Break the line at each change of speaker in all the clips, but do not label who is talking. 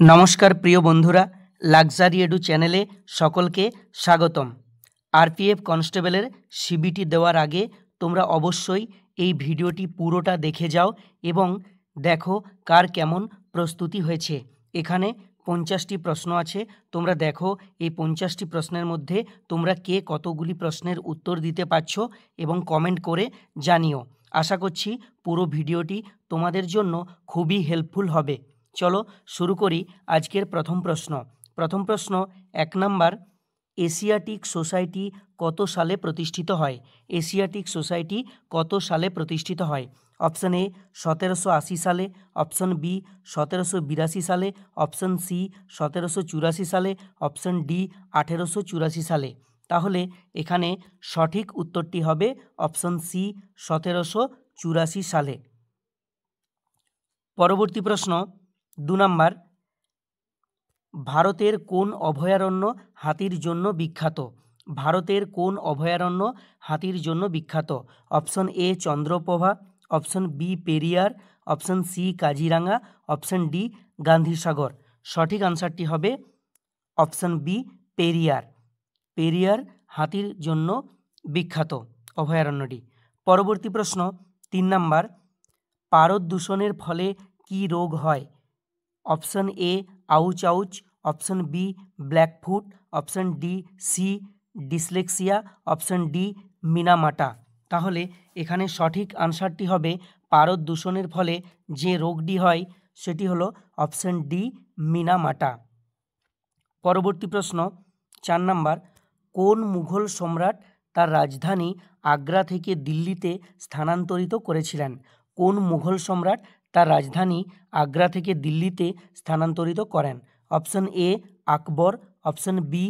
নমস্কার প্রিয় বন্ধুরা, লাক্সারি এডু চ্যানেলে সকলকে স্বাগতম। আরপিএফ কনস্টেবলের সিবিটি দেওয়ার আগে তোমরা অবশ্যই এই ভিডিওটি পুরোটা দেখে যাও এবং দেখো কার কেমন প্রস্তুতি হয়েছে। এখানে 50টি প্রশ্ন আছে, তোমরা দেখো এই 50টি প্রশ্নের মধ্যে তোমরা কে কতগুলি প্রশ্নের উত্তর দিতে পারছো এবং কমেন্ট করে জানিও। আশা করছি পুরো ভিডিওটি তোমাদের জন্য খুবই হেল্পফুল হবে। চলো শুরু করি আজকের প্রথম প্রশ্ন 1 নাম্বার, এশিয়াটিক সোসাইটি কত সালে প্রতিষ্ঠিত হয়? এশিয়াটিক সোসাইটি কত সালে প্রতিষ্ঠিত হয়? অপশন এ 1780 সালে, অপশন বি 1782 সালে, অপশন সি 1784 সালে, অপশন ডি 1884 সালে। তাহলে এখানে সঠিক উত্তরটি হবে অপশন সি 1784 সালে। পরবর্তী প্রশ্ন 2 নাম্বার, ভারতের কোন অভয়ারণ্য হাতির জন্য বিখ্যাত? ভারতের কোন অভয়ারণ্য হাতির জন্য বিখ্যাত? Option A Chandraprabha, option B Periyar, option C Kaziranga, option D Gandhisagar. সঠিক আনসারটি হবে অপশন বি পেরিয়ার। পেরিয়ার হাতির জন্য বিখ্যাত অভয়ারণ্যটি। পরবর্তী প্রশ্ন 3 নাম্বার, পারদ দূষণের ফলে কি রোগ হয়? Option A ouch ouch, option B blackfoot, option D C dyslexia, option D Minamata. তাহলে এখানে সঠিক আনসারটি হবে পারদ দূষণের ফলে যে রোগটি হয় সেটি হলো অপশন ডি মিনামাটা। পরবর্তী প্রশ্ন 4 নাম্বার, কোন মুঘল সম্রাট তার রাজধানী আগ্রা থেকে দিল্লিতে স্থানান্তরিত করেছিলেন? কোন মুঘল সম্রাট তার রাজধানী আগ্রা থেকে দিল্লিতে স্থানান্তরিত করেন? Option A Akbar, option B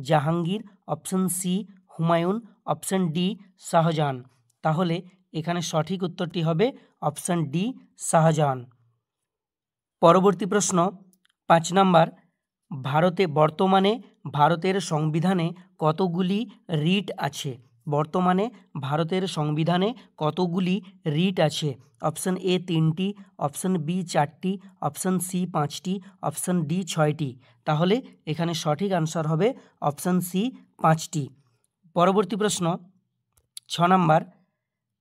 Jahangir, option C Humayun, option D Shahjahan. তাহলে এখানে সঠিক উত্তরটি হবে অপশন ডি শাহজাহান। পরবর্তী প্রশ্ন 5 নাম্বার, বর্তমানে ভারতের সংবিধানে কতগুলি রিট আছে? বর্তমানে ভারতের সংবিধানে কতগুলি রিট আছে? অপশন এ 3টি, অপশন বি 4টি, অপশন সি 5টি, অপশন ডি 6টি। তাহলে এখানে সঠিক আনসার হবে অপশন সি 5টি। পরবর্তী প্রশ্ন 6 নাম্বার,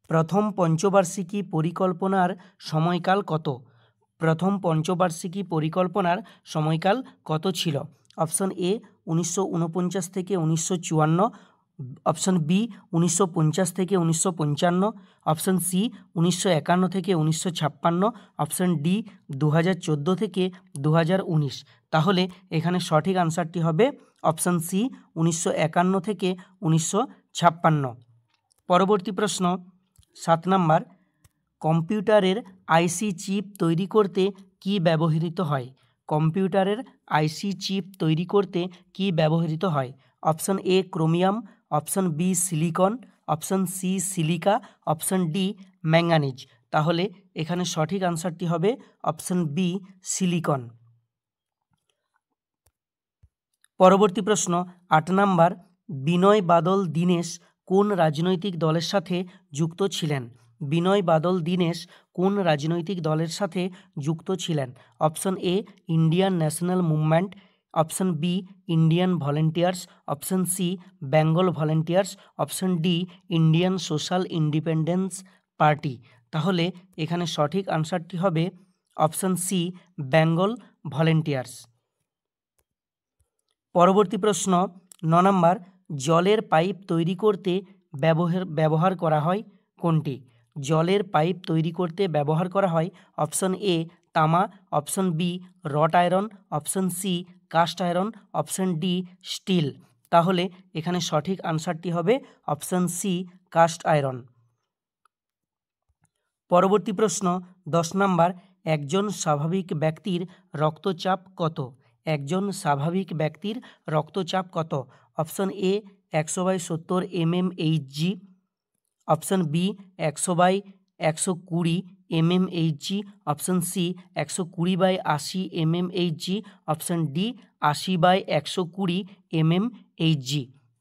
প্রথম পঞ্চবার্ষিকী পরিকল্পনার সময়কাল কত? প্রথম পঞ্চবার্ষিকী পরিকল্পনার সময়কাল কত ছিল? অপশন এ 1949 থেকে 1954, অপশন বি 1950 থেকে 1955, অপশন সি 1951 থেকে 1956, অপশন ডি 2014 থেকে 2019। তাহলে এখানে সঠিক আনসারটি হবে অপশন সি 1951 থেকে 1956। পরবর্তী প্রশ্ন 7 নাম্বার, কম্পিউটারের আইসি চিপ তৈরি করতে কি ব্যবহৃত হয়? কম্পিউটারের আইসি চিপ তৈরি করতে কি ব্যবহৃত হয়? Option A chromium, option B silicon, option C silica, option D manganese. তাহলে এখানে সঠিক আনসারটি হবে অপশন বি সিলিকন। পরবর্তী প্রশ্ন 8 নাম্বার, বিনয় বাদল দীনেশ কোন রাজনৈতিক দলের সাথে যুক্ত ছিলেন? বিনয় বাদল দীনেশ কোন রাজনৈতিক দলের সাথে যুক্ত ছিলেন? Option A Indian national movement, option B Indian volunteers, option C Bengal volunteers, option D Indian social independence party. তাহলে এখানে সঠিক আনসারটি হবে অপশন সি বেঙ্গল ভলেন্টিয়ার্স। পরবর্তী প্রশ্ন 9 নম্বর, জলের পাইপ তৈরি করতে ব্যবহার করা হয় কোনটি? জলের পাইপ তৈরি করতে ব্যবহার করা হয় অপশন এ তামা, option B wrought iron, option C cast iron, option D steel. তাহলে এখানে সঠিক আনসারটি হবে অপশন সি কাস্ট আয়রন। পরবর্তী প্রশ্ন 10 নম্বর, একজন স্বাভাবিক ব্যক্তির রক্তচাপ কত? একজন স্বাভাবিক ব্যক্তির রক্তচাপ কত? Option A 100/70 mmHg, option B 100/120 mmHg, option C 120/80 mmHg, option D 80/120 mmHg।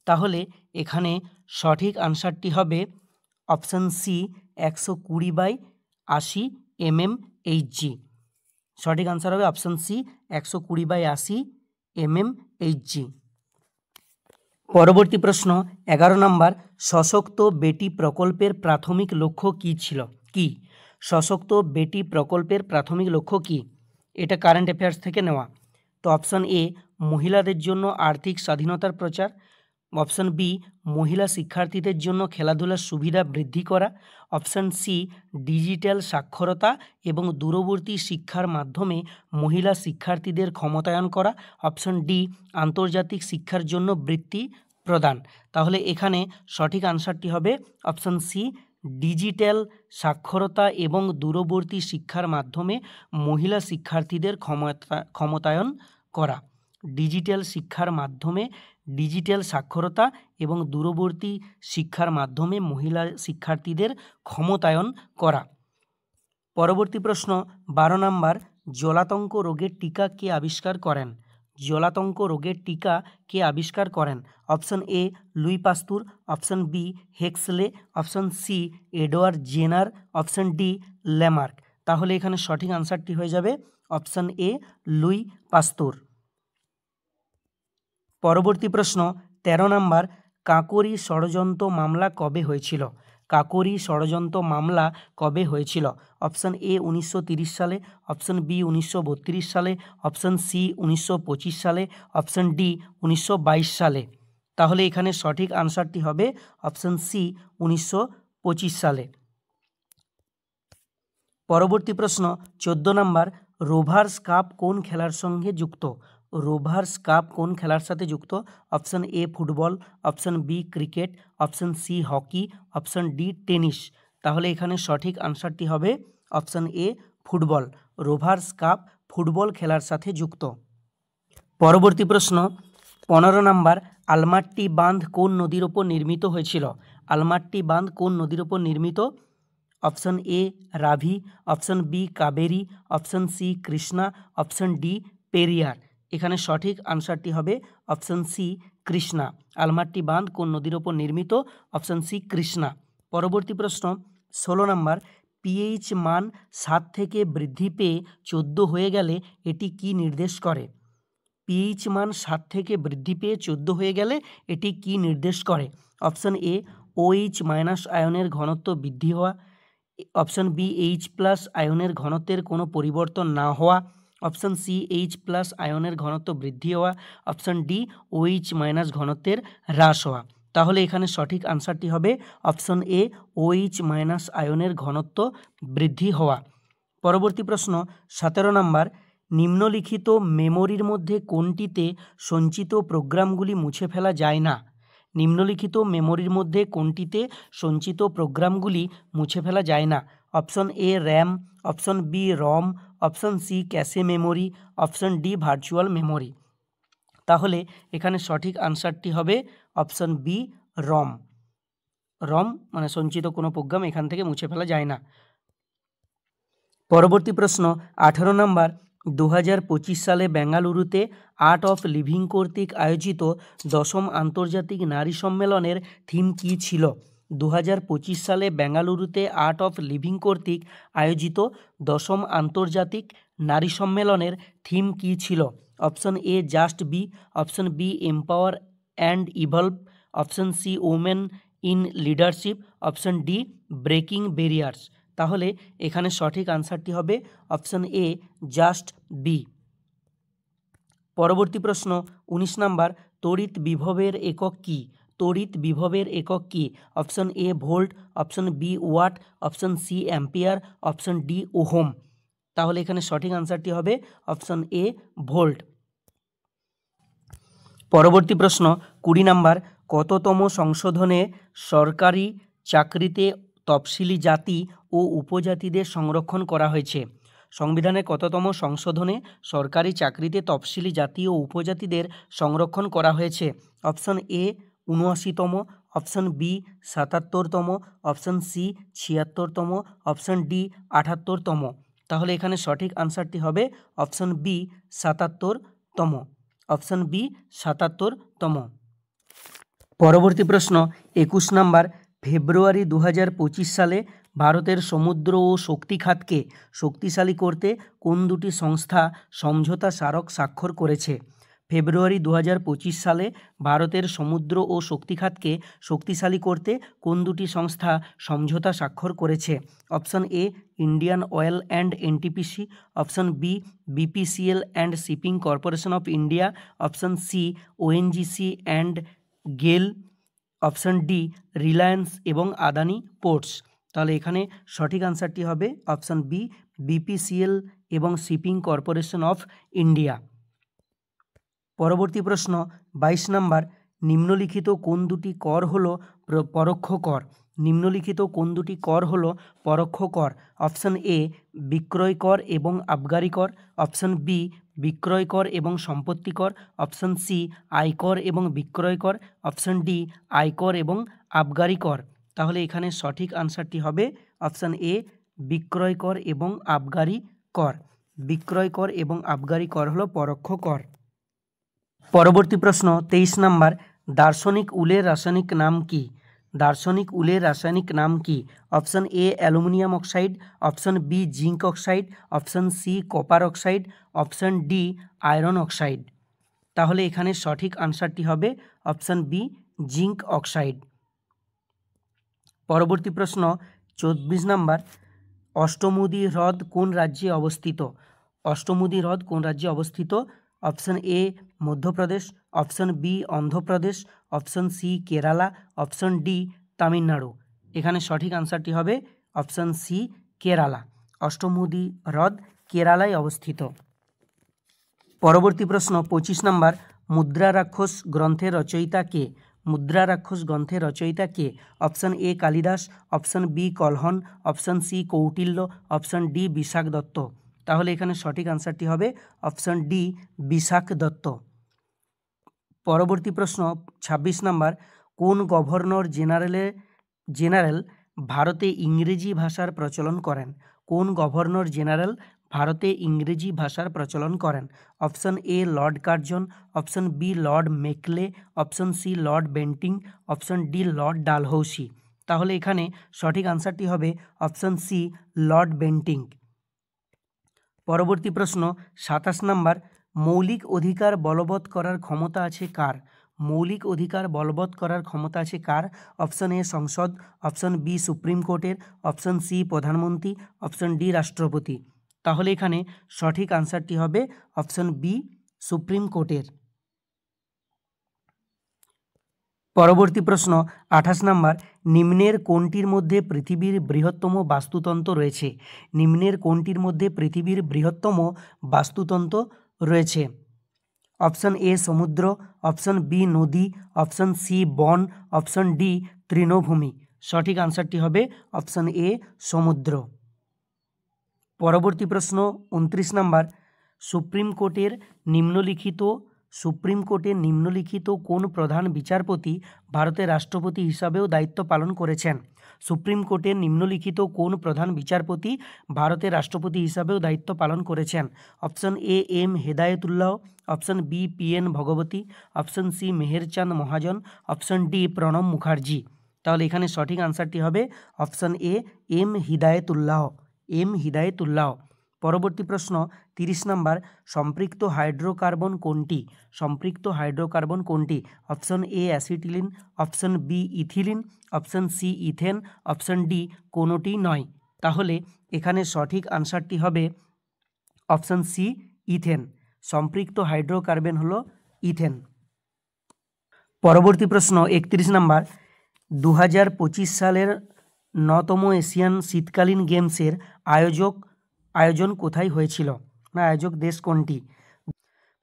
তাহলে এখানে সঠিক আনসারটি হবে অপশন সি 120/80 mmHg। সঠিক আনসার হবে অপশন সি 120/80 mmHg। পরবর্তী প্রশ্ন 11 নম্বর, সশক্ত বেটি প্রকল্পের প্রাথমিক লক্ষ্য কী ছিল? কি সশক্ত বেটি প্রকল্পের প্রাথমিক লক্ষ্য কি? এটা কারেন্ট অ্যাফেয়ার্স থেকে নেওয়া। তো অপশন এ মহিলাদের জন্য আর্থিক স্বাধীনতার প্রচার, অপশন বি মহিলা শিক্ষার্থীদের জন্য খেলাধুলার সুবিধা বৃদ্ধি করা, অপশন সি ডিজিটাল সাক্ষরতা এবং দূরবর্তী শিক্ষার মাধ্যমে মহিলা শিক্ষার্থীদের ক্ষমতায়ন করা, অপশন ডি আন্তর্জাতিক শিক্ষার জন্য বৃত্তি প্রদান। তাহলে এখানে সঠিক আনসারটি হবে অপশন সি ডিজিটাল সাক্ষরতা এবং দূরবর্তী শিক্ষার মাধ্যমে মহিলা শিক্ষার্থীদের ক্ষমতায়ন করা। ডিজিটাল শিক্ষার মাধ্যমে ডিজিটাল সাক্ষরতা এবং দূরবর্তী শিক্ষার মাধ্যমে মহিলা শিক্ষার্থীদের ক্ষমতায়ন করা। পরবর্তী প্রশ্ন 12 নম্বর, জলাতঙ্ক রোগের টিকা কে আবিষ্কার করেন? জলাতঙ্ক রোগের টিকা কে আবিষ্কার করেন? Option A Louis Pasteur, option B Huxley, option C Edward Jenner, option D Lamarck. তাহলে এখানে সঠিক আনসারটি হয়ে যাবে অপশন এ লুই পাস্তুর। পরবর্তী প্রশ্ন 13 নম্বর, কাকোরি ষড়যন্ত্র মামলা কবে হয়েছিল? কাকোরি ষড়যন্ত্র মামলা কবে হয়েছিল? অপশন এ 1930 সালে, অপশন বি 1932 সালে, অপশন সি 1925 সালে, অপশন ডি 1922 সালে। তাহলে এখানে সঠিক আনসারটি হবে অপশন সি 1925 সালে। পরবর্তী প্রশ্ন 14 নম্বর, রোভার্স কাপ কোন খেলার সঙ্গে যুক্ত? রোভার্স কাপ কোন খেলার সাথে যুক্ত? Option A football, option B cricket, option C hockey, option D tennis. তাহলে এখানে সঠিক আনসারটি হবে option A football. Rovers Cup football খেলার সাথে যুক্ত। পরবর্তী প্রশ্ন 15 নম্বর, আলমাট্টি বাঁধ কোন নদীর ওপর নির্মিত হয়েছিল? আলমাট্টি বাঁধ কোন নদীর ওপর নির্মিত? Option A Ravi, option B Kaveri, option C Krishna, option D Periyar. এখানে সঠিক আনসারটি হবে অপশন সি কৃষ্ণা। আলমাট্টি বাঁধ কোন নদীর ওপর নির্মিত? Option C Krishna. পরবর্তী প্রশ্ন 16 নম্বর, পিএইচ মান 7 থেকে বৃদ্ধি পেয়ে 14 হয়ে গেলে এটি কি নির্দেশ করে? পিএইচ মান 7 থেকে বৃদ্ধি পেয়ে 14 হয়ে গেলে এটি কি নির্দেশ করে? অপশন এ OH মাইনাস আয়নের ঘনত্ব বৃদ্ধি হওয়া, অপশন বি H+ আয়নের ঘনত্বের কোনো পরিবর্তন না হওয়া, অপশন সি H+ আয়নের ঘনত্ব বৃদ্ধি হওয়া, অপশন ডি OH মাইনাস ঘনত্বের হ্রাস হওয়া। তাহলে এখানে সঠিক আনসারটি হবে অপশন এ OH মাইনাস আয়নের ঘনত্ব বৃদ্ধি হওয়া। পরবর্তী প্রশ্ন 17 নম্বর, নিম্নলিখিত মেমোরির মধ্যে কোনটিতে সঞ্চিত প্রোগ্রামগুলি মুছে ফেলা যায় না? নিম্নলিখিত মেমোরির মধ্যে কোনটিতে সঞ্চিত প্রোগ্রামগুলি মুছে ফেলা যায় না? Option A RAM, option B ROM, option C cache memory, option D virtual memory. তাহলে এখানে সঠিক আনসারটি হবে অপশন বি রম। রম মানে সঞ্চিত কোনো প্রোগ্রাম এখান থেকে মুছে ফেলা যায় না। পরবর্তী প্রশ্ন 18 নম্বর, 2025 সালে বেঙ্গালুরুতে আর্ট অফ লিভিং কর্তৃক আয়োজিত 10ম আন্তর্জাতিক নারী সম্মেলনের থিম কী ছিল? 2025 সালে বেঙ্গালুরুতে আর্ট অফ লিভিং কর্তৃক আয়োজিত 10ম আন্তর্জাতিক নারী সম্মেলনের থিম কী ছিল? Option A just B, option B empower and evolve, option C women in leadership, option D breaking barriers. তাহলে এখানে সঠিক আনসারটি হবে অপশন এ জাস্ট বি। পরবর্তী প্রশ্ন 19 নম্বর, তড়িৎ বিভবের একক কী? তড়িৎ বিভবের একক কী? Option A volt, option B watt, option C ampere, option D ohm. তাহলে এখানে সঠিক আনসারটি হবে অপশন এ ভোল্ট। পরবর্তী প্রশ্ন 20 নম্বর, কততম সংশোধনে সরকারি চাকরিতে তফসিলি জাতি ও উপজাতিদের সংরক্ষণ করা হয়েছে? সংবিধানের কততম সংশোধনে সরকারি চাকরিতে তফসিলি জাতি ও উপজাতিদের সংরক্ষণ করা হয়েছে? অপশন এ 79তম, অপশন বি 77তম, অপশন সি 76তম, অপশন ডি 78তম। তাহলে এখানে সঠিক আনসারটি হবে অপশন বি 77তম। অপশন বি 77তম। পরবর্তী প্রশ্ন 21 নম্বর, ফেব্রুয়ারি 2025 সালে ভারতের সমুদ্র ও শক্তি খাতকে শক্তিশালী করতে কোন দুটি সংস্থা সমঝোতা স্মারক স্বাক্ষর করেছে? ফেব্রুয়ারি 2025 সালে ভারতের সমুদ্র ও শক্তি খাতকে শক্তিশালী করতে কোন দুটি সংস্থা সমঝোতা স্বাক্ষর করেছে? Option A Indian Oil and NTPC, option B BPCL and Shipping Corporation of India, option C ONGC and GAIL, option D Reliance এবং আদানি পোর্টস। তাহলে এখানে সঠিক আনসারটি হবে অপশন বি বিপিসিএল এবং শিপিং কর্পোরেশন অফ ইন্ডিয়া। পরবর্তী প্রশ্ন 22 নম্বর, নিম্নলিখিত কোন দুটি কর হলো পরোক্ষ কর? নিম্নলিখিত কোন দুটি কর হলো পরোক্ষ কর? অপশন এ বিক্রয় কর এবং আবগারি কর, অপশন বি বিক্রয় কর এবং সম্পত্তি কর, অপশন সি আয়কর এবং বিক্রয় কর, অপশন ডি আয়কর এবং আবগারি কর। তাহলে এখানে সঠিক আনসারটি হবে অপশন এ বিক্রয় কর এবং আবগারি কর। বিক্রয় কর এবং আবগারি কর হলো পরোক্ষ কর। পরবর্তী প্রশ্ন 23 নম্বর, দার্শনিক উলের রাসায়নিক নাম কি? দার্শনিক উলের রাসায়নিক নাম কি? Option A aluminium oxide, option B zinc oxide, option C copper oxide, option D iron oxide. তাহলে এখানে সঠিক আনসারটি হবে অপশন বি জিঙ্ক অক্সাইড। পরবর্তী প্রশ্ন 24 নম্বর, অষ্টমুদি হ্রদ কোন রাজ্যে অবস্থিত? অষ্টমুদি হ্রদ কোন রাজ্যে অবস্থিত? Option A Madhya Pradesh, option B Andhra Pradesh, option C Kerala, option D Tamil Nadu. এখানে সঠিক আনসারটি হবে অপশন সি কেরালা। অষ্টমুদি হ্রদ কেরালায় অবস্থিত। পরবর্তী প্রশ্ন 25 নম্বর, মুদ্রা রাক্ষস গ্রন্থের রচয়িতা কে? মুদ্রা রাক্ষস গ্রন্থের রচয়িতা কে? Option A Kalidas, option B Kalhan, option C Kautilya, option D Vishakhadatta. তাহলে এখানে সঠিক আনসারটি হবে অপশন ডি বিশাখ দত্ত। পরবর্তী প্রশ্ন 26 নম্বর, কোন গভর্নর জেনারেল ভারতে ইংরেজি ভাষার প্রচলন করেন? কোন গভর্নর জেনারেল ভারতে ইংরেজি ভাষার প্রচলন করেন? Option A lord Curzon, option B lord Macaulay, option C lord Bentinck, option D lord Dalhousie. তাহলে এখানে সঠিক আনসারটি হবে অপশন সি লর্ড বেন্টিং। পরবর্তী প্রশ্ন 27 নম্বর, মৌলিক অধিকার বলবৎ করার ক্ষমতা আছে কার? মৌলিক অধিকার বলবৎ করার ক্ষমতা আছে কার? অপশন এ সংসদ, অপশন বি সুপ্রিম কোর্টের, অপশন সি প্রধানমন্ত্রী, অপশন ডি রাষ্ট্রপতি। তাহলে এখানে সঠিক আনসারটি হবে অপশন বি সুপ্রিম কোর্টের। পরবর্তী প্রশ্ন 28 নম্বর, নিম্নের কোনটির মধ্যে পৃথিবীর বৃহত্তম বাস্তুতন্ত্র রয়েছে? নিম্নের কোনটির মধ্যে পৃথিবীর বৃহত্তম বাস্তুতন্ত্র রয়েছে? অপশন এ সমুদ্র, অপশন বি নদী, অপশন সি বন, অপশন ডি তৃণভূমি। সঠিক আনসারটি হবে অপশন এ সমুদ্র। পরবর্তী প্রশ্ন 29 নম্বর, সুপ্রিম কোর্টের নিম্নলিখিত কোন প্রধান বিচারপতি ভারতের রাষ্ট্রপতি হিসাবেও দায়িত্ব পালন করেছেন? সুপ্রিম কোর্টের নিম্নলিখিত কোন প্রধান বিচারপতি ভারতের রাষ্ট্রপতি হিসাবেও দায়িত্ব পালন করেছেন? Option A M Hidayatullah, option B P N Bhagwati, option C Meherchand Mahajan, option D Pranab Mukherjee. তাহলে এখানে সঠিক আনসারটি হবে অপশন এ এম হিদায়েতুল্লাহ। পরবর্তী প্রশ্ন 30 নম্বর, সম্পৃক্ত হাইড্রোকার্বন কোনটি? সম্পৃক্ত হাইড্রোকার্বন কোনটি? Option A acetylene, option B ethylene, option C ethane, option D কোনোটি নয়। তাহলে এখানে সঠিক আনসারটি হবে অপশন সি ইথেন। সম্পৃক্ত হাইড্রোকার্বন হলো ইথেন। পরবর্তী প্রশ্ন 31 নম্বর, 2025 সালের 9তম এশিয়ান শীতকালীন গেমসের আয়োজন কোথায় হয়েছিল? আয়োজক দেশ কোনটি?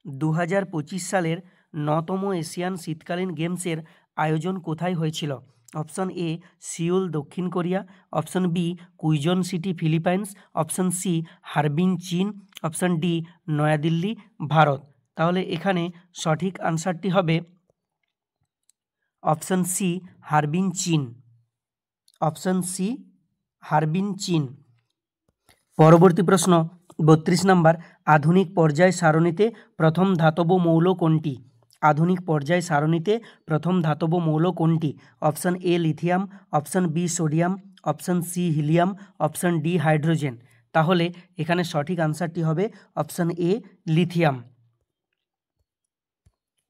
2025 সালের 9তম এশিয়ান শীতকালীন গেমসের আয়োজন কোথায় হয়েছিল? অপশন এ সিউল দক্ষিণ Korea, option B Quezon City Philippines, option C Harbin চীন, অপশন ডি নয়াদিল্লি ভারত। তাহলে এখানে সঠিক আনসারটি হবে অপশন সি হারবিন চীন। অপশন সি হারবিন চীন। পরবর্তী প্রশ্ন 32 নম্বর, আধুনিক পর্যায় সারণীতে প্রথম ধাতব মৌল কোনটি? আধুনিক পর্যায় সারণীতে প্রথম ধাতব মৌল কোনটি? Option A lithium, option B sodium, option C helium, option D hydrogen. তাহলে এখানে সঠিক আনসারটি হবে অপশন এ লিথিয়াম।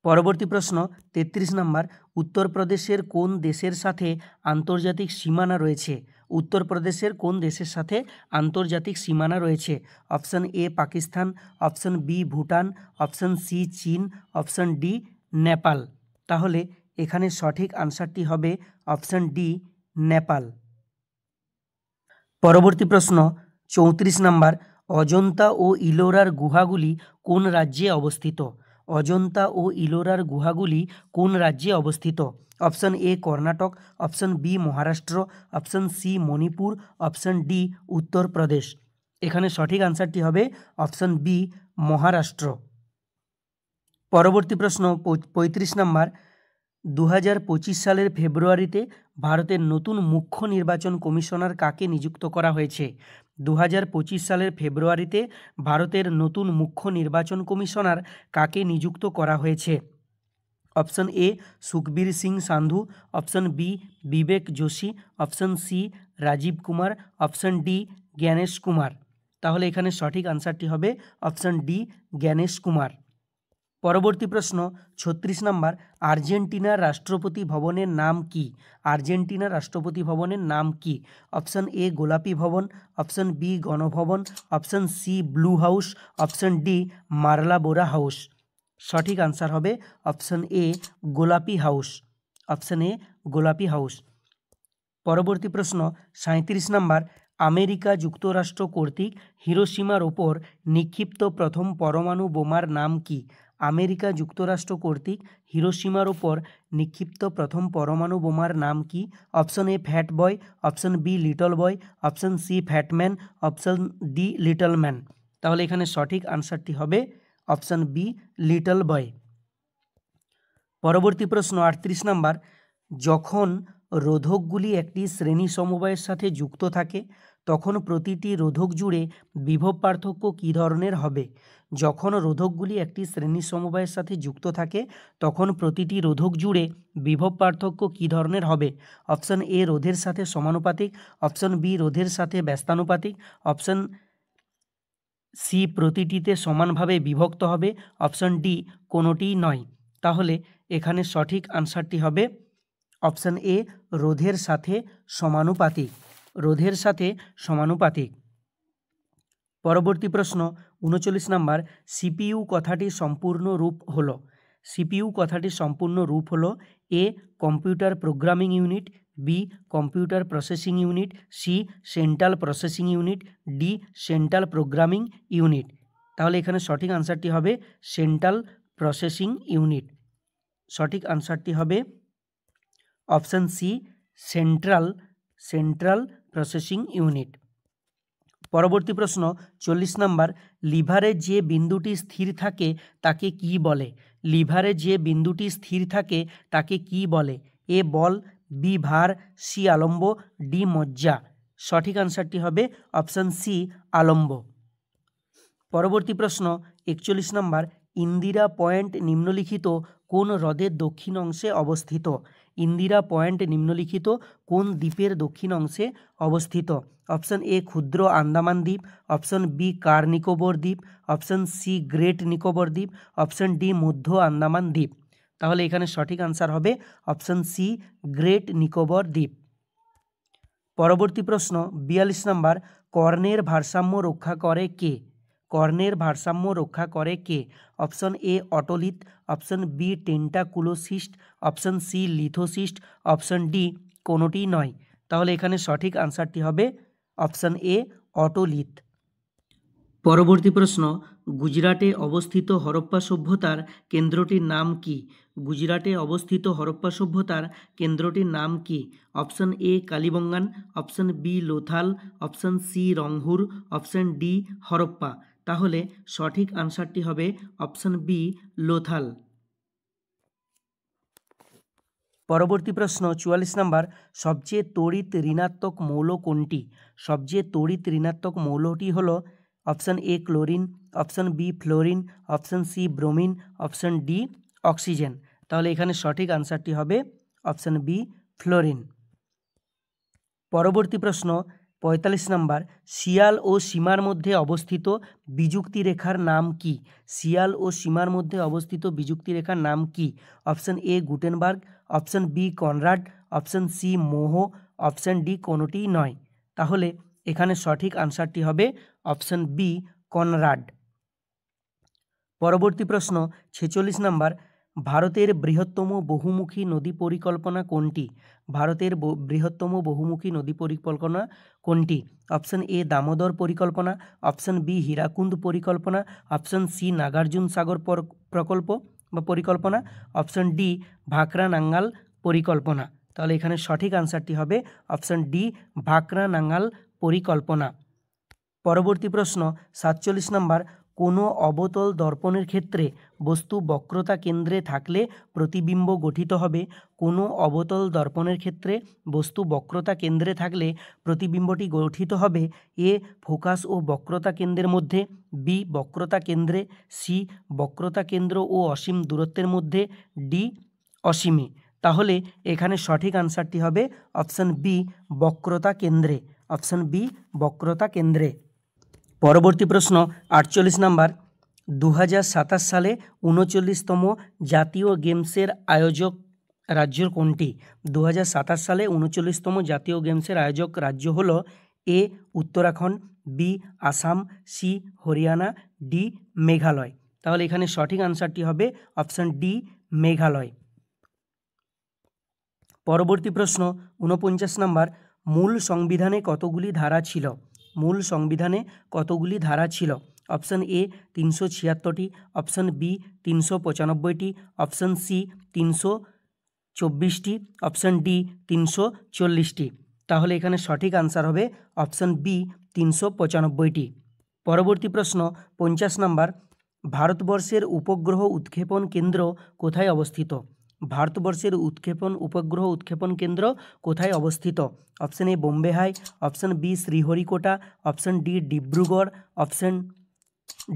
পরবর্তী প্রশ্ন 33 নম্বর, উত্তরপ্রদেশের কোন দেশের সাথে আন্তর্জাতিক সীমানা রয়েছে? উত্তরপ্রদেশের কোন দেশের সাথে আন্তর্জাতিক সীমানা রয়েছে? Option A Pakistan, option B Bhutan, option C চীন, অপশন ডি নেপাল। তাহলে এখানে সঠিক আনসারটি হবে অপশন ডি নেপাল। পরবর্তী প্রশ্ন 34 নম্বর, অজন্তা ও ইলোরার গুহাগুলি কোন রাজ্যে অবস্থিত? অজন্তা ও ইলোরার গুহাগুলি কোন রাজ্যে অবস্থিত? Option A Karnataka, option B Maharashtra, option C Manipur, option D Uttar Pradesh. এখানে সঠিক আনসারটি হবে অপশন বি মহারাষ্ট্র। পরবর্তী প্রশ্ন 35 নম্বর, 2025 সালের ফেব্রুয়ারিতে ভারতের নতুন মুখ্য নির্বাচন কমিশনার কাকে নিযুক্ত করা হয়েছে? 2025 সালের ফেব্রুয়ারিতে ভারতের নতুন মুখ্য নির্বাচন কমিশনার কাকে নিযুক্ত করা হয়েছে? Option A Sukhbir Singh Sandhu, option B Vivek Joshi, option C Rajeev Kumar, option D Gyanesh Kumar. তাহলে এখানে সঠিক আনসারটি হবে অপশন ডি জ্ঞানেশ কুমার। পরবর্তী প্রশ্ন 36 নম্বর, আর্জেন্টিনার রাষ্ট্রপতি ভবনের নাম কি? আর্জেন্টিনার রাষ্ট্রপতি ভবনের নাম কি? অপশন এ গোলাপি ভবন, option B Ganabhaban, option C blue house, option D মারলা বোরা হাউস। সঠিক আনসার হবে অপশন এ গোলাপি হাউস। অপশন এ গোলাপি হাউস। পরবর্তী প্রশ্ন 37 নম্বর, আমেরিকা যুক্তরাষ্ট্র কর্তৃক হিরোশিমার ওপর নিক্ষিপ্ত প্রথম পরমাণু বোমার নাম কি? আমেরিকা যুক্তরাষ্ট্র কর্তৃক হিরোশিমার ওপর নিক্ষিপ্ত প্রথম পরমাণু বোমার নাম কি? Option A Fat Boy, option B Little Boy, option C Fat Man, option D Little Man. তাহলে এখানে সঠিক আনসারটি হবে অপশন বি লিটল বয়। পরবর্তী প্রশ্ন 38 নম্বর, যখন রোধকগুলি একটি শ্রেণী সমবায়ের সাথে যুক্ত থাকে তখন প্রতিটি রোধক জুড়ে বিভব পার্থক্য কী ধরনের হবে? যখন রোধকগুলি একটি শ্রেণী সমবায়ের সাথে যুক্ত থাকে তখন প্রতিটি রোধক জুড়ে বিভব পার্থক্য কী ধরনের হবে? অপশন এ রোধের সাথে সমানুপাতিক, অপশন বি রোধের সাথে ব্যস্তানুপাতিক, অপশন সি প্রতিটিতে সমানভাবে বিভক্ত হবে, অপশন ডি কোনোটিই নয়। তাহলে এখানে সঠিক আনসারটি হবে অপশন এ রোধের সাথে সমানুপাতিক। রোধের সাথে সমানুপাতিক। পরবর্তী প্রশ্ন 39 নম্বর, সিপিইউ কথাটির সম্পূর্ণ রূপ হলো? সিপিইউ কথাটির সম্পূর্ণ রূপ হলো A computer programming unit, B computer processing unit, C central processing unit, D central programming unit. তাহলে এখানে সঠিক আনসারটি হবে সেন্ট্রাল প্রসেসিং ইউনিট। সঠিক আনসারটি হবে option C central processing unit. পরবর্তী প্রশ্ন 40 নম্বর, লিভারে যে বিন্দুটি স্থির থাকে তাকে কি বলে? লিভারে যে বিন্দুটি স্থির থাকে তাকে কি বলে? এ বল, বি ভার, সি আলম্ব, ডি মজ্জা। সঠিক আনসারটি হবে অপশন সি আলম্ব। পরবর্তী প্রশ্ন 41 নম্বর, ইন্দিরা পয়েন্ট নিম্নলিখিত কোন হ্রদের দক্ষিণ অংশে অবস্থিত? ইন্দিরা পয়েন্ট নিম্নলিখিত কোন দ্বীপের দক্ষিণ অংশে অবস্থিত? অপশন এ ক্ষুদ্র আন্দামান দ্বীপ, অপশন বি কার নিকোবর দ্বীপ, অপশন সি গ্রেট নিকোবর দ্বীপ, অপশন ডি মধ্য আন্দামান দ্বীপ। তাহলে এখানে সঠিক আনসার হবে অপশন সি গ্রেট নিকোবর দ্বীপ। পরবর্তী প্রশ্ন 42 নম্বর, কর্ণের ভারসাম্য রক্ষা করে কে? কর্ণের ভারসাম্য রক্ষা করে কে? Option A otolith, option B tentaculocyst, option C lithocyst, option D কোনোটিই নয়। তাহলে এখানে সঠিক আনসারটি হবে অপশন এ অটোলিথ। পরবর্তী প্রশ্ন, গুজরাটে অবস্থিত হরপ্পা সভ্যতার কেন্দ্রটির নাম কি? গুজরাটে অবস্থিত হরপ্পা সভ্যতার কেন্দ্রটির নাম কি? Option A Kalibangan, option B Lothal, option C Rangpur, option D Harappa. তাহলে সঠিক আনসারটি হবে অপশন বি লোথাল। পরবর্তী প্রশ্ন 44 নম্বর, সবচেয়ে তড়িৎ ঋণাত্মক মৌল কোনটি? সবচেয়ে তড়িৎ ঋণাত্মক মৌলটি হলো option A chlorine, option B fluorine, option C bromine, option D oxygen. তাহলে এখানে সঠিক আনসারটি হবে অপশন বি ফ্লোরিন। পরবর্তী প্রশ্ন ৪৫ নম্বর, শিয়াল ও সীমার মধ্যে অবস্থিত বিযুক্তি রেখার নাম কি? শিয়াল ও সীমার মধ্যে অবস্থিত বিযুক্তি রেখার নাম কি? Option A Gutenberg, option B Conrad, option C Moho, option D কোনোটিই নয়। তাহলে এখানে সঠিক আনসারটি হবে অপশন বি কনরাড। পরবর্তী প্রশ্ন ৪৬ নম্বর, ভারতের বৃহত্তম বহুমুখী নদী পরিকল্পনা কোনটি? ভারতের বৃহত্তম বহুমুখী নদী পরিকল্পনা কোনটি? অপশন এ দামোদর পরিকল্পনা, অপশন বি হীরাকুন্দ পরিকল্পনা, অপশন সি নাগার্জুন সাগর প্রকল্প বা পরিকল্পনা, অপশন ডি ভাকরা নাঙ্গাল পরিকল্পনা। তাহলে এখানে সঠিক আনসারটি হবে অপশন ডি ভাকরা নাঙ্গাল পরিকল্পনা। পরবর্তী প্রশ্ন ৪৭ নম্বর, কোনো অবতল দর্পণের ক্ষেত্রে বস্তু বক্রতা কেন্দ্রে থাকলে প্রতিবিম্ব গঠিত হবে। কোনো অবতল দর্পণের ক্ষেত্রে বস্তু বক্রতা কেন্দ্রে থাকলে প্রতিবিম্বটি গঠিত হবে এ ফোকাস ও বক্রতা কেন্দ্রের মধ্যে, বি বক্রতা কেন্দ্রে, সি বক্রতা কেন্দ্র ও অসীম দূরত্বের মধ্যে, ডি অসীমে। তাহলে এখানে সঠিক আনসারটি হবে অপশন বি বক্রতা কেন্দ্রে, অপশন বি বক্রতা কেন্দ্রে। পরবর্তী প্রশ্ন ৪৮ নম্বর, ২০২৭ সালে ৩৯তম জাতীয় গেমসের আয়োজক রাজ্য কোনটি? ২০২৭ সালে ৩৯তম জাতীয় গেমসের আয়োজক রাজ্য হল A Uttarakhand, B Assam, C Haryana, D Meghalaya. তাহলে এখানে সঠিক আনসারটি হবে অপশন ডি মেঘালয়। পরবর্তী প্রশ্ন ৪৯ নম্বর, মূল সংবিধানে কতগুলি ধারা ছিল? মূল সংবিধানে কতগুলি ধারা ছিল? অপশন এ ৩৭৬টি, অপশন বি ৩৯৫টি, অপশন সি ৩২৪টি, অপশন ডি ৩৪০টি। তাহলে এখানে সঠিক আনসার হবে অপশন বি ৩৯৫টি। পরবর্তী প্রশ্ন ৫০ নম্বর, ভারতবর্ষের উপগ্রহ উৎক্ষেপণ কেন্দ্র কোথায় অবস্থিত? ভারতবর্ষের উপগ্রহ উৎক্ষেপণ কেন্দ্র কোথায় অবস্থিত? Option A Bombay High, option B Sriharikota, option D Dibrugarh, option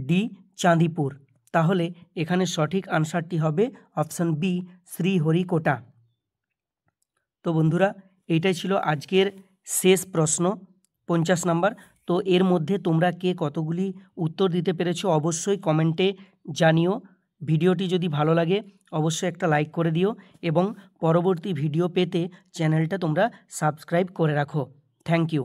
D Chandipur. তাহলে এখানে সঠিক আনসারটি হবে অপশন বি শ্রীহরিকোটা। তো বন্ধুরা, এইটাই ছিল আজকের শেষ প্রশ্ন ৫০ নম্বর। তো এর মধ্যে তোমরা কে কতগুলি উত্তর দিতে পেরেছো অবশ্যই কমেন্টে জানিও। ভিডিওটি যদি ভালো লাগে অবশ্যই একটা লাইক করে দিও এবং পরবর্তী ভিডিও পেতে চ্যানেলটা তোমরা সাবস্ক্রাইব করে রাখো। Thank you.